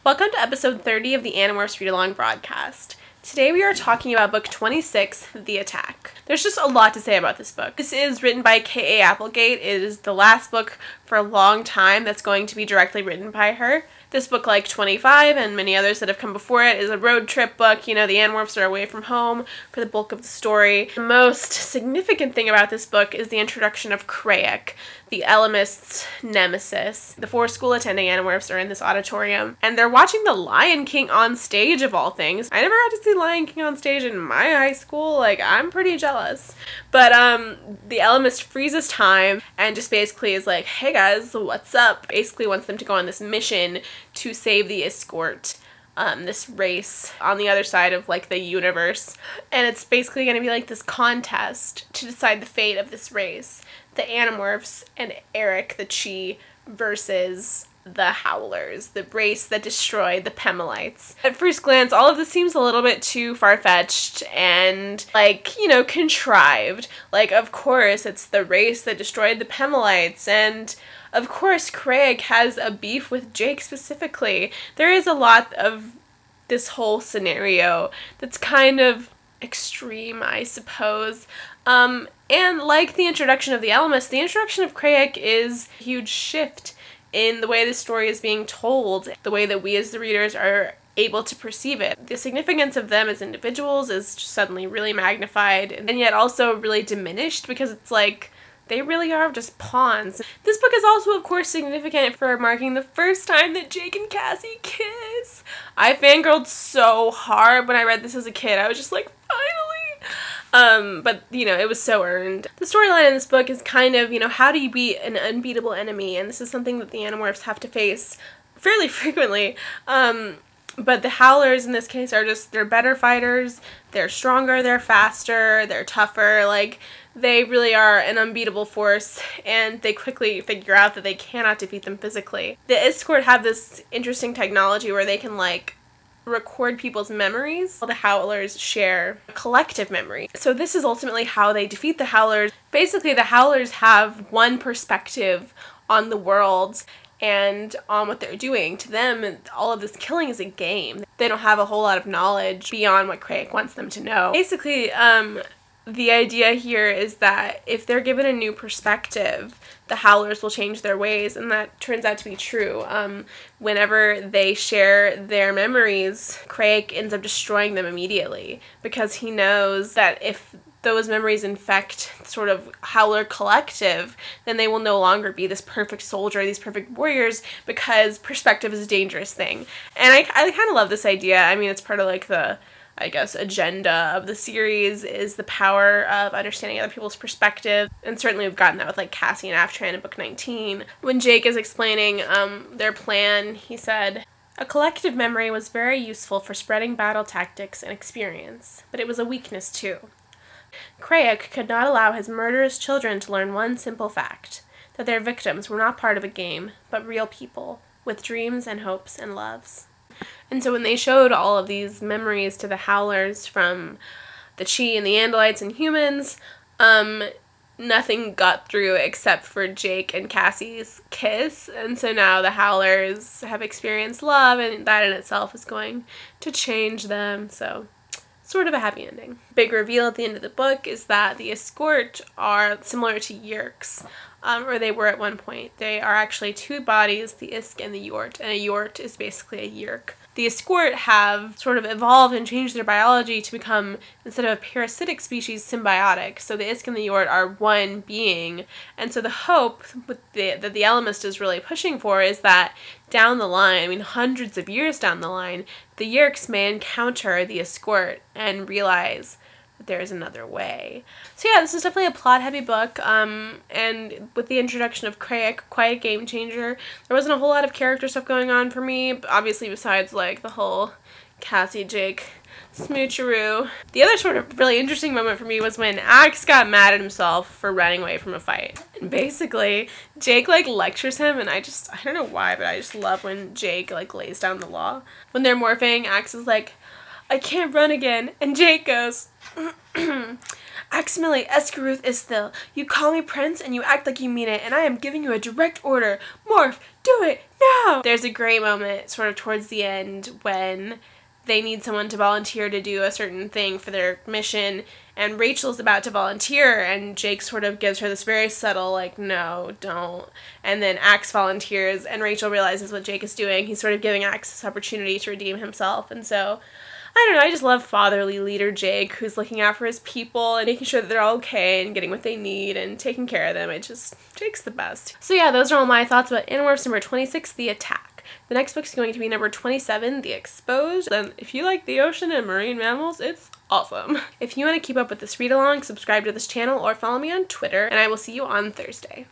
Welcome to episode 30 of the Animorphs read-along broadcast. Today we are talking about book 26, The Attack. There's just a lot to say about this book. This is written by K.A. Applegate. It is the last book for a long time that's going to be directly written by her. This book, like 25 and many others that have come before it, is a road trip book. You know, the Animorphs are away from home for the bulk of the story. The most significant thing about this book is the introduction of Kraek, the Ellimist's nemesis. The 4 school-attending Animorphs are in this auditorium, and they're watching The Lion King on stage, of all things. I never got to see Lion King on stage in my high school. Like, I'm pretty jealous. But the Ellimist freezes time and just basically is like, hey guys, what's up? Basically wants them to go on this mission to save the escort, this race on the other side of, like, the universe. And it's basically going to be like this contest to decide the fate of this race. The Animorphs and Eric the Chi versus the Howlers, the race that destroyed the Pemalites. At first glance, all of this seems a little bit too far-fetched and, like, you know, contrived. Like, of course, it's the race that destroyed the Pemalites, and of course Craig has a beef with Jake specifically. There is a lot of this whole scenario that's kind of extreme, I suppose. And like the introduction of the Ellimist, the introduction of Craig is a huge shift in the way the story is being told, the way that we as the readers are able to perceive it. The significance of them as individuals is just suddenly really magnified, and yet also really diminished, because it's like, they really are just pawns. This book is also, of course, significant for marking the first time that Jake and Cassie kiss. I fangirled so hard when I read this as a kid. I was just like, finally! But, you know, it was so earned. The storyline in this book is kind of, you know, how do you beat an unbeatable enemy? And this is something that the Animorphs have to face fairly frequently. But the Howlers in this case are just, they're better fighters, they're stronger, they're faster, they're tougher, like, they really are an unbeatable force, and they quickly figure out that they cannot defeat them physically. The escort have this interesting technology where they can, like, record people's memories. The Howlers share a collective memory. So this is ultimately how they defeat the Howlers. Basically, the Howlers have one perspective on the world and on what they're doing. To them, all of this killing is a game. They don't have a whole lot of knowledge beyond what Craig wants them to know. Basically, the idea here is that if they're given a new perspective, the Howlers will change their ways, and that turns out to be true. Whenever they share their memories, Craig ends up destroying them immediately, because he knows that if those memories infect sort of Howler collective, then they will no longer be this perfect soldier, these perfect warriors, because perspective is a dangerous thing. And I kind of love this idea. I mean, it's part of, like, the, I guess, agenda of the series is the power of understanding other people's perspective. And certainly we've gotten that with, like, Cassie and Aftran in book 19. When Jake is explaining their plan, he said, "A collective memory was very useful for spreading battle tactics and experience, but it was a weakness too. Craig could not allow his murderous children to learn one simple fact, that their victims were not part of a game, but real people, with dreams and hopes and loves." And so when they showed all of these memories to the Howlers from the Chi and the Andalites and humans, nothing got through except for Jake and Cassie's kiss. And so now the Howlers have experienced love, and that in itself is going to change them. So sort of a happy ending. Big reveal at the end of the book is that the escort are similar to Yeerks, or they were at one point. They are actually 2 bodies, the Isk and the Yort, and a Yort is basically a Yeerk. The escort have sort of evolved and changed their biology to become, instead of a parasitic species, symbiotic. So the Isk and the Yort are one being, and so the hope that the Ellimist is really pushing for is that down the line, I mean hundreds of years down the line, the Yeerks may encounter the escort and realize that there is another way. So yeah, this is definitely a plot-heavy book, and with the introduction of Craig, quite a game changer. There wasn't a whole lot of character stuff going on for me, obviously, besides, like, the whole Cassie-Jake smoocheroo. The other sort of really interesting moment for me was when Axe got mad at himself for running away from a fight. And basically, Jake, like, lectures him, and I don't know why, but I just love when Jake, like, lays down the law. When they're morphing, Axe is like, I can't run again. And Jake goes, Aximili Escaruth Isthil, you call me Prince and you act like you mean it, and I am giving you a direct order. Morph, do it, now! There's a great moment sort of towards the end when they need someone to volunteer to do a certain thing for their mission, and Rachel's about to volunteer, and Jake sort of gives her this very subtle, like, no, don't. And then Axe volunteers, and Rachel realizes what Jake is doing. He's sort of giving Axe this opportunity to redeem himself, and so I don't know, I just love fatherly leader Jake, who's looking out for his people and making sure that they're all okay and getting what they need and taking care of them. Jake's the best. So yeah, those are all my thoughts about Animorphs number 26, The Attack. The next book's going to be number 27, The Exposed. And if you like the ocean and marine mammals, it's awesome. If you want to keep up with this read-along, subscribe to this channel or follow me on Twitter, and I will see you on Thursday.